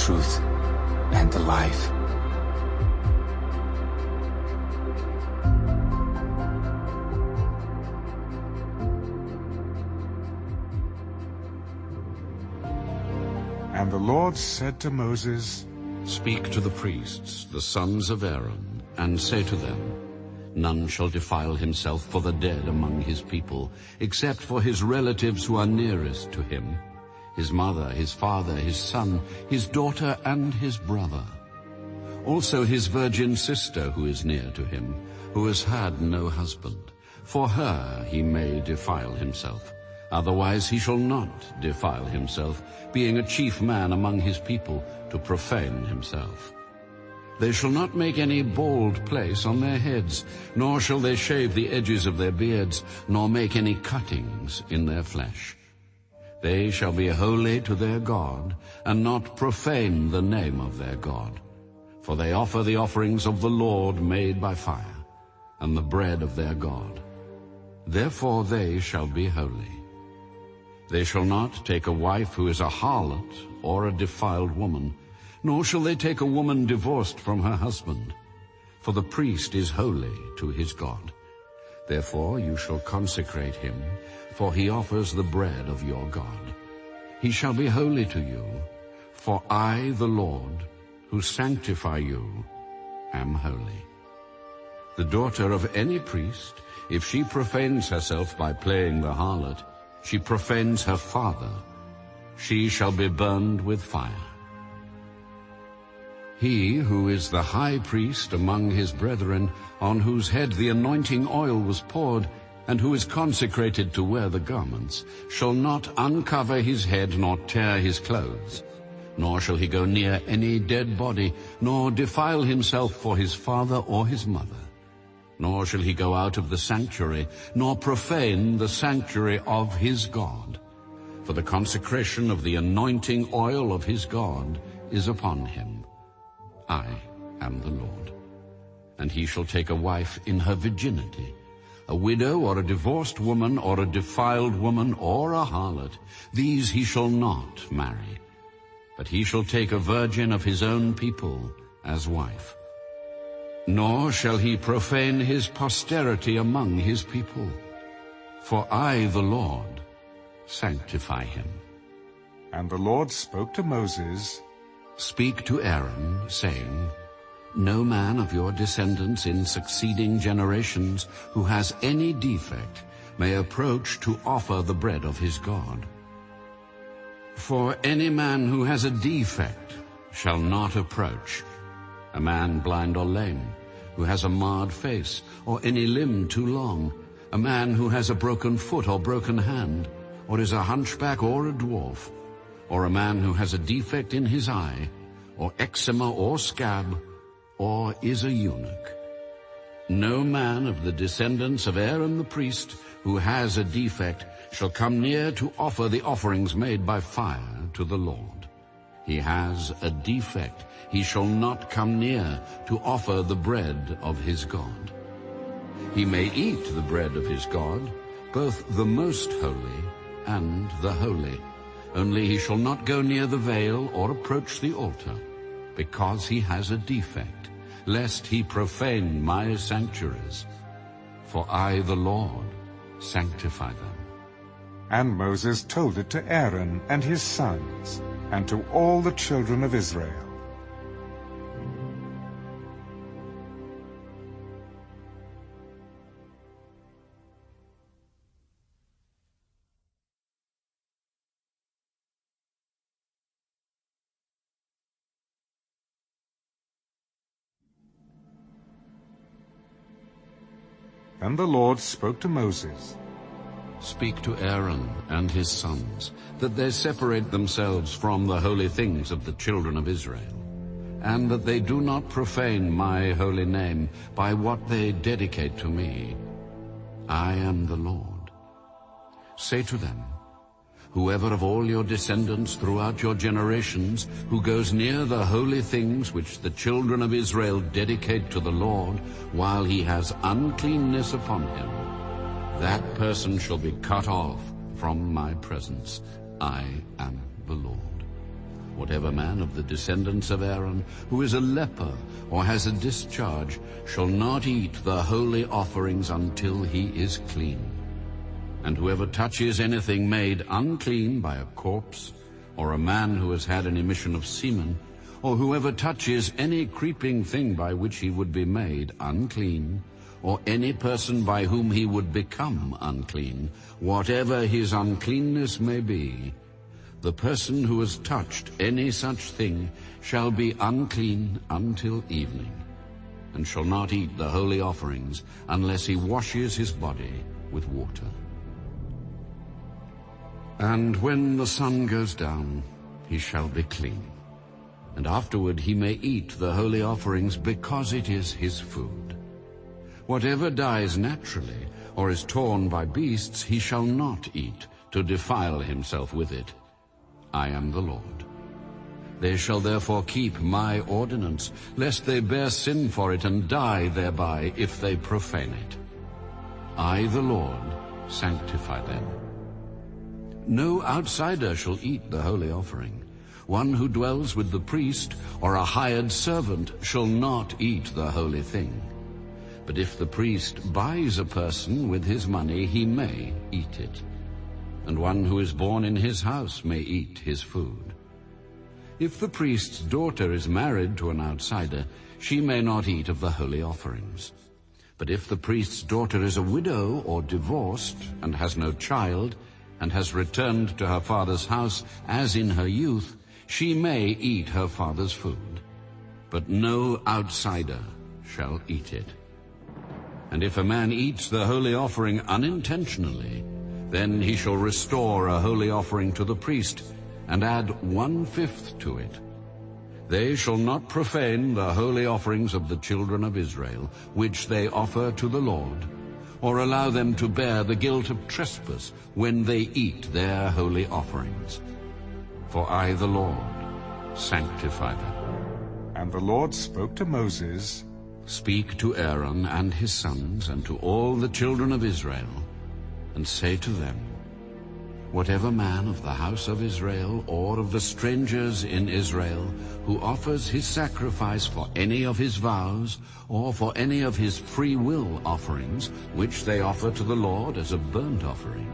truth, and the life. And the Lord said to Moses, Speak to the priests, the sons of Aaron, and say to them, None shall defile himself for the dead among his people, except for his relatives who are nearest to him, his mother, his father, his son, his daughter, and his brother. Also his virgin sister who is near to him, who has had no husband. For her he may defile himself. Otherwise he shall not defile himself, being a chief man among his people, to profane himself. They shall not make any bald place on their heads, nor shall they shave the edges of their beards, nor make any cuttings in their flesh. They shall be holy to their God, and not profane the name of their God. For they offer the offerings of the Lord made by fire, and the bread of their God. Therefore they shall be holy. They shall not take a wife who is a harlot or a defiled woman, nor shall they take a woman divorced from her husband. For the priest is holy to his God. Therefore you shall consecrate him, for he offers the bread of your God. He shall be holy to you, for I, the Lord, who sanctify you, am holy. The daughter of any priest, if she profanes herself by playing the harlot, she profanes her father. She shall be burned with fire. He who is the high priest among his brethren, on whose head the anointing oil was poured, and who is consecrated to wear the garments, shall not uncover his head nor tear his clothes. Nor shall he go near any dead body, nor defile himself for his father or his mother. Nor shall he go out of the sanctuary, nor profane the sanctuary of his God. For the consecration of the anointing oil of his God is upon him. I am the Lord. And he shall take a wife in her virginity, a widow or a divorced woman or a defiled woman or a harlot. These he shall not marry. But he shall take a virgin of his own people as wife. Nor shall he profane his posterity among his people. For I, the Lord, sanctify him. And the Lord spoke to Moses, Speak to Aaron, saying, No man of your descendants in succeeding generations who has any defect may approach to offer the bread of his God. For any man who has a defect shall not approach. A man blind or lame, who has a marred face, or any limb too long, a man who has a broken foot or broken hand, or is a hunchback or a dwarf, or a man who has a defect in his eye, or eczema or scab, or is a eunuch. No man of the descendants of Aaron the priest who has a defect shall come near to offer the offerings made by fire to the Lord. He has a defect. He shall not come near to offer the bread of his God. He may eat the bread of his God, both the most holy and the holy. Only he shall not go near the veil or approach the altar, because he has a defect, lest he profane my sanctuaries. For I, the Lord, sanctify them. And Moses told it to Aaron and his sons, and to all the children of Israel. Then the Lord spoke to Moses, Speak to Aaron and his sons, that they separate themselves from the holy things of the children of Israel, and that they do not profane my holy name by what they dedicate to me. I am the Lord. Say to them, Whoever of all your descendants throughout your generations who goes near the holy things which the children of Israel dedicate to the Lord while he has uncleanness upon him, that person shall be cut off from my presence. I am the Lord. Whatever man of the descendants of Aaron who is a leper or has a discharge shall not eat the holy offerings until he is clean. And whoever touches anything made unclean by a corpse, or a man who has had an emission of semen, or whoever touches any creeping thing by which he would be made unclean, or any person by whom he would become unclean, whatever his uncleanness may be, the person who has touched any such thing shall be unclean until evening, and shall not eat the holy offerings unless he washes his body with water. And when the sun goes down, he shall be clean, and afterward he may eat the holy offerings, because it is his food. Whatever dies naturally or is torn by beasts he shall not eat, to defile himself with it. I am the Lord. They shall therefore keep my ordinance, lest they bear sin for it and die thereby if they profane it. I, the Lord, sanctify them. No outsider shall eat the holy offering. One who dwells with the priest or a hired servant shall not eat the holy thing. But if the priest buys a person with his money, he may eat it. And one who is born in his house may eat his food. If the priest's daughter is married to an outsider, she may not eat of the holy offerings. But if the priest's daughter is a widow or divorced and has no child, and has returned to her father's house as in her youth, she may eat her father's food. But no outsider shall eat it. And if a man eats the holy offering unintentionally, then he shall restore a holy offering to the priest, and add 1/5 to it. They shall not profane the holy offerings of the children of Israel, which they offer to the Lord, or allow them to bear the guilt of trespass when they eat their holy offerings. For I, the Lord, sanctify them. And the Lord spoke to Moses, Speak to Aaron and his sons and to all the children of Israel, and say to them, Whatever man of the house of Israel or of the strangers in Israel who offers his sacrifice for any of his vows or for any of his free will offerings, which they offer to the Lord as a burnt offering,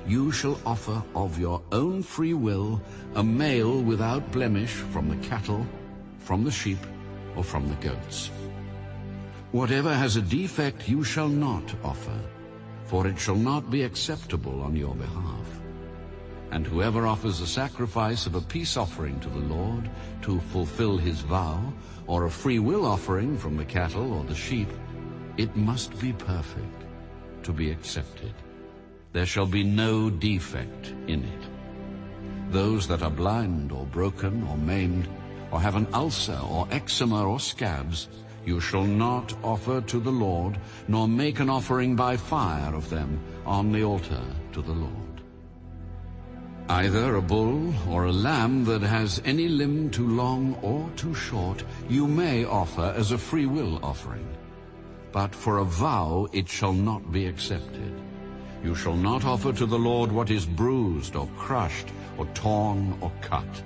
you shall offer of your own free will a male without blemish from the cattle, from the sheep, or from the goats. Whatever has a defect you shall not offer, for it shall not be acceptable on your behalf. And whoever offers a sacrifice of a peace offering to the Lord to fulfill his vow, or a free will offering from the cattle or the sheep, it must be perfect to be accepted. There shall be no defect in it. Those that are blind or broken or maimed, or have an ulcer or eczema or scabs, you shall not offer to the Lord, nor make an offering by fire of them on the altar to the Lord. Either a bull or a lamb that has any limb too long or too short you may offer as a free will offering. But for a vow it shall not be accepted. You shall not offer to the Lord what is bruised or crushed or torn or cut.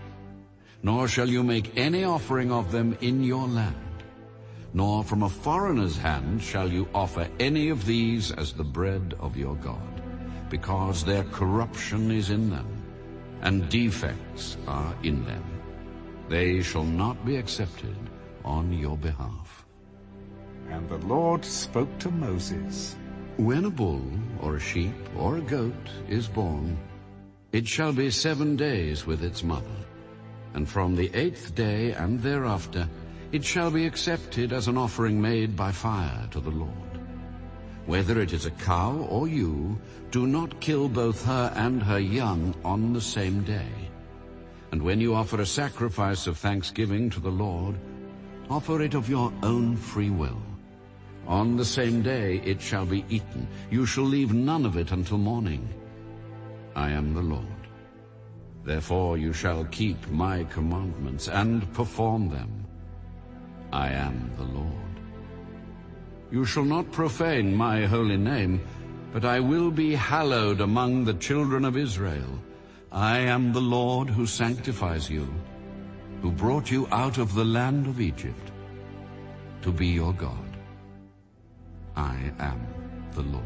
Nor shall you make any offering of them in your land. Nor from a foreigner's hand shall you offer any of these as the bread of your God, because their corruption is in them, and defects are in them. They shall not be accepted on your behalf. And the Lord spoke to Moses, When a bull or a sheep or a goat is born, it shall be 7 days with its mother, and from the 8th day and thereafter it shall be accepted as an offering made by fire to the Lord. Whether it is a cow or ewe, do not kill both her and her young on the same day. And when you offer a sacrifice of thanksgiving to the Lord, offer it of your own free will. On the same day it shall be eaten. You shall leave none of it until morning. I am the Lord. Therefore you shall keep my commandments and perform them. I am the Lord. You shall not profane my holy name, but I will be hallowed among the children of Israel. I am the Lord who sanctifies you. who brought you out of the land of Egypt, to be your God. I am the Lord.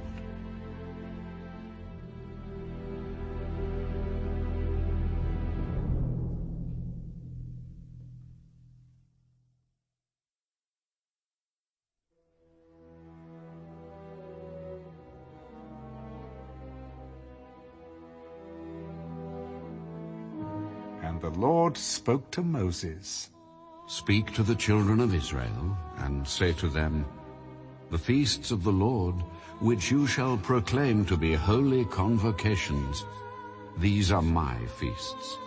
And the Lord spoke to Moses. Speak to the children of Israel, and say to them, The feasts of the Lord, which you shall proclaim to be holy convocations, these are my feasts.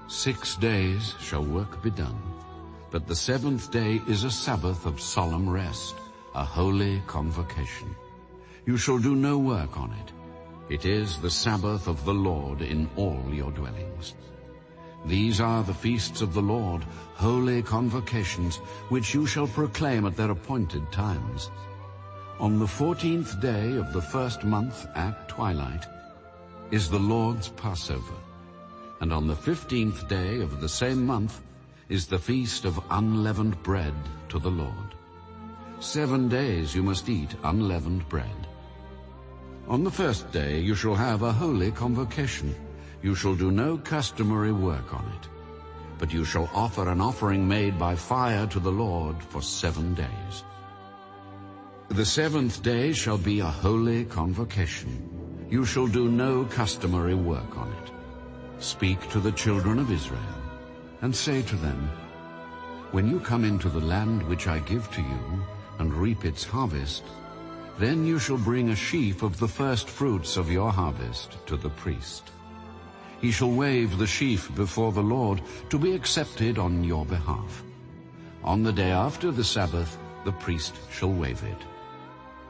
6 days shall work be done, but the 7th day is a Sabbath of solemn rest, a holy convocation. You shall do no work on it. It is the Sabbath of the Lord in all your dwellings. These are the feasts of the Lord, holy convocations, which you shall proclaim at their appointed times. On the 14th day of the 1st month at twilight is the Lord's Passover, and on the 15th day of the same month is the feast of unleavened bread to the Lord. 7 days you must eat unleavened bread. On the 1st day you shall have a holy convocation. You shall do no customary work on it, but you shall offer an offering made by fire to the Lord for 7 days. The 7th day shall be a holy convocation. You shall do no customary work on it. Speak to the children of Israel, and say to them, When you come into the land which I give to you, and reap its harvest, then you shall bring a sheaf of the first fruits of your harvest to the priest. He shall wave the sheaf before the Lord to be accepted on your behalf. On the day after the Sabbath, the priest shall wave it.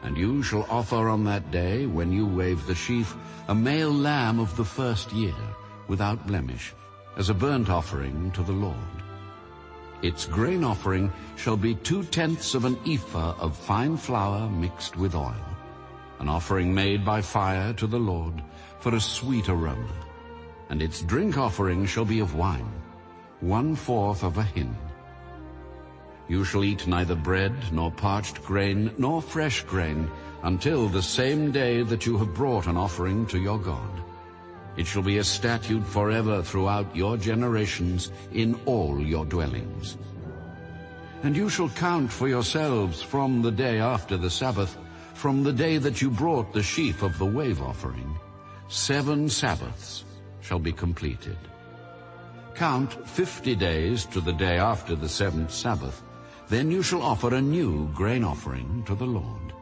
And you shall offer on that day, when you wave the sheaf, a male lamb of the 1st year, without blemish, as a burnt offering to the Lord. Its grain offering shall be 2/10 of an ephah of fine flour mixed with oil, an offering made by fire to the Lord for a sweet aroma. And its drink offering shall be of wine, 1/4 of a hin. You shall eat neither bread, nor parched grain, nor fresh grain, until the same day that you have brought an offering to your God. It shall be a statute forever throughout your generations in all your dwellings. And you shall count for yourselves from the day after the Sabbath, from the day that you brought the sheaf of the wave offering, 7 Sabbaths shall be completed. Count 50 days to the day after the 7th Sabbath. Then you shall offer a new grain offering to the Lord.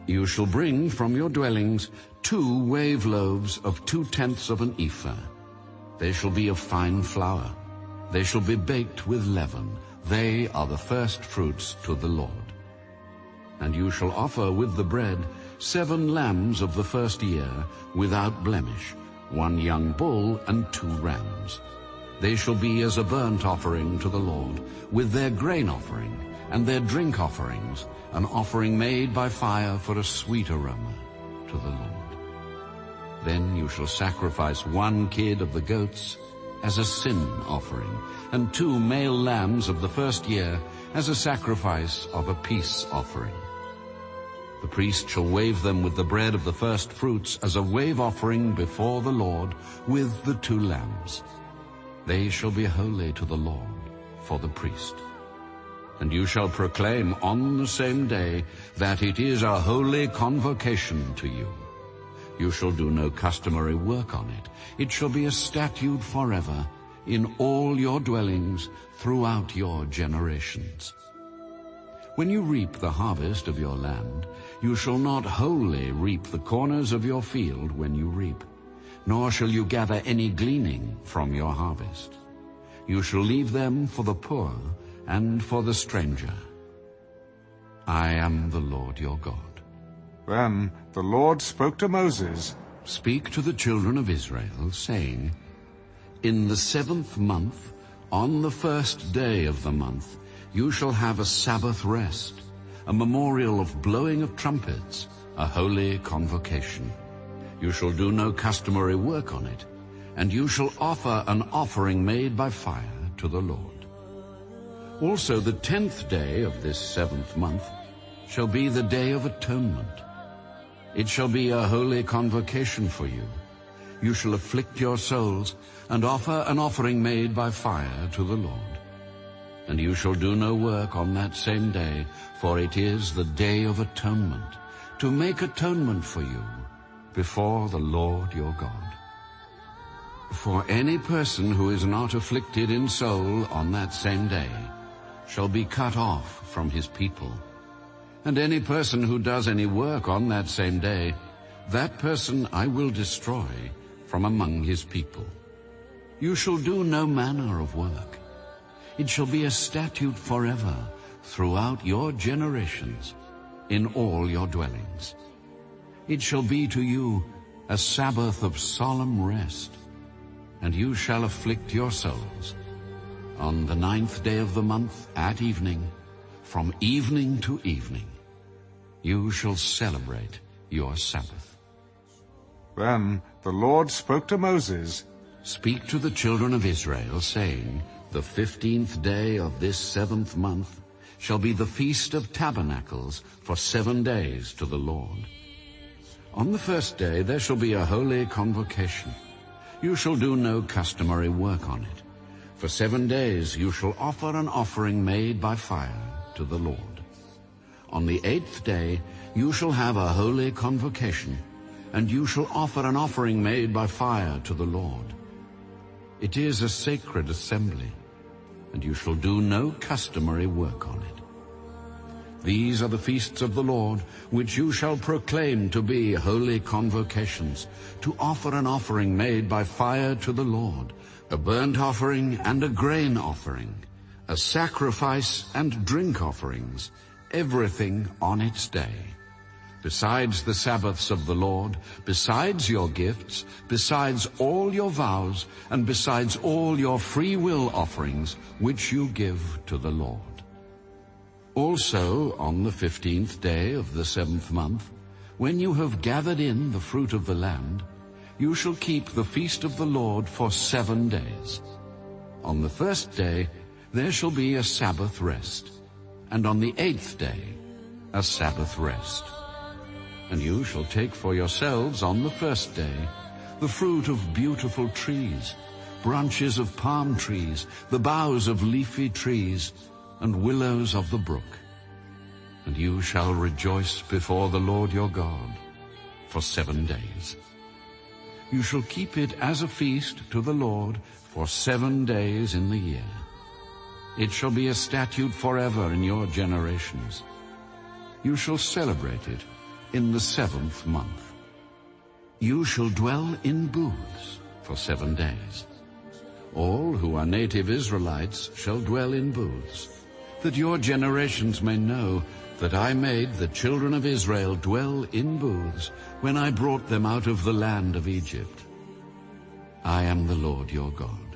You shall bring from your dwellings 2 wave loaves of 2/10 of an ephah. They shall be of fine flour. They shall be baked with leaven. They are the first fruits to the Lord. And you shall offer with the bread 7 lambs of the 1st year, without blemish, 1 young bull and 2 rams. They shall be as a burnt offering to the Lord, with their grain offering and their drink offerings, an offering made by fire for a sweet aroma to the Lord. Then you shall sacrifice 1 kid of the goats as a sin offering, and 2 male lambs of the 1st year as a sacrifice of a peace offering. The priest shall wave them with the bread of the first fruits as a wave offering before the Lord with the 2 lambs. They shall be holy to the Lord for the priest. And you shall proclaim on the same day that it is a holy convocation to you. You shall do no customary work on it. It shall be a statute forever in all your dwellings throughout your generations. When you reap the harvest of your land, you shall not wholly reap the corners of your field when you reap, nor shall you gather any gleaning from your harvest. You shall leave them for the poor and for the stranger. I am the Lord your God. Then the Lord spoke to Moses. Speak to the children of Israel, saying, In the 7th month, on the 1st day of the month, you shall have a Sabbath rest, a memorial of blowing of trumpets, a holy convocation. You shall do no customary work on it, and you shall offer an offering made by fire to the Lord. Also the 10th day of this 7th month shall be the Day of Atonement. It shall be a holy convocation for you. You shall afflict your souls, and offer an offering made by fire to the Lord. And you shall do no work on that same day, for it is the Day of Atonement, to make atonement for you before the Lord your God. For any person who is not afflicted in soul on that same day shall be cut off from his people. And any person who does any work on that same day, that person I will destroy from among his people. You shall do no manner of work. It shall be a statute forever throughout your generations in all your dwellings. It shall be to you a Sabbath of solemn rest, and you shall afflict your souls. On the 9th day of the month at evening, from evening to evening, you shall celebrate your Sabbath. Then the Lord spoke to Moses, Speak to the children of Israel, saying, The 15th day of this 7th month shall be the Feast of Tabernacles for 7 days to the Lord. On the 1st day there shall be a holy convocation. You shall do no customary work on it. For 7 days you shall offer an offering made by fire to the Lord. On the 8th day you shall have a holy convocation, and you shall offer an offering made by fire to the Lord. It is a sacred assembly, and you shall do no customary work on it. These are the feasts of the Lord, which you shall proclaim to be holy convocations, to offer an offering made by fire to the Lord, a burnt offering and a grain offering, a sacrifice and drink offerings, everything on its day. Besides the Sabbaths of the Lord, besides your gifts, besides all your vows, and besides all your free will offerings, which you give to the Lord. Also, on the 15th day of the 7th month, when you have gathered in the fruit of the land, you shall keep the feast of the Lord for 7 days. On the 1st day there shall be a Sabbath rest, and on the 8th day a Sabbath rest. And you shall take for yourselves on the 1st day the fruit of beautiful trees, branches of palm trees, the boughs of leafy trees, and willows of the brook. And you shall rejoice before the Lord your God for 7 days. You shall keep it as a feast to the Lord for 7 days in the year. It shall be a statute forever in your generations. You shall celebrate it in the 7th month. You shall dwell in booths for 7 days. All who are native Israelites shall dwell in booths, that your generations may know that I made the children of Israel dwell in booths when I brought them out of the land of Egypt. I am the Lord your God.